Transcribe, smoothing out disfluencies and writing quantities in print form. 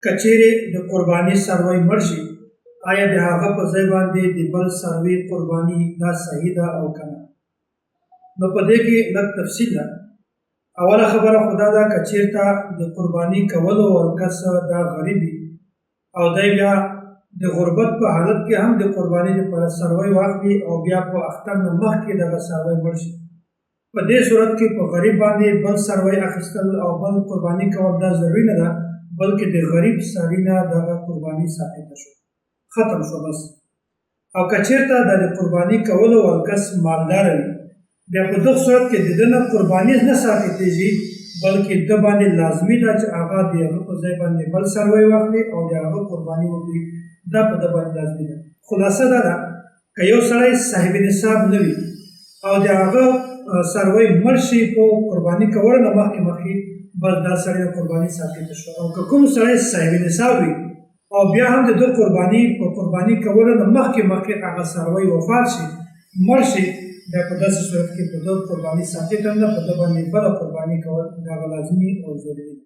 که چیرې د قرباني څاروی مړ شي آیا د هغه په ځای باندې د بل څاروي قرباني دا صحیح ده او که نه؟ نو په دې کې لږ تفصیل ده. اوله خبره خو دا ده که چېرته د قرباني کولو کس دا غریب وي او دی بیا د غربت په حالت کې هم د قرباني دپاره څاروی واخلي او بیا په اختر نه مخکې دغه څاروی مړ شي، په دې صورت کې په غریب باندې بل څاروی اخیستل او بل قرباني کول دا ضروري نه ده، بلکې د غریب څاري نه دغه قرباني ساقطه شو، ختم شو بس. او که چېرته د قرباني کولو کس مالدار وي بیا په دغه صورت کې د ده نه قرباني نه ساقطېږي، بلکې ده باندې لازمي ده چې هغه د هغه په ځای باندې بل څاروی واخلي او د هغه قرباني وکړي، دا په ده باندې لازمي ده. خلاصه دا ده که یو سړی صاحب نصاب نه وي او د هغه څاروی مړ شي په قرباني کولو نه مخکې بس دا سړی د قرباني ساقطه شو. او که کوم سړی صاحب نصاب وي او بیا هم د ده قرباني په قرباني کولو نه مخکې هغه څاروی وفات شي مړ شي، بیا په داسې صورت کې په ده قرباني ساقطه نه، په ده باندې بله قرباني کول دا لازمي او ضروري ده.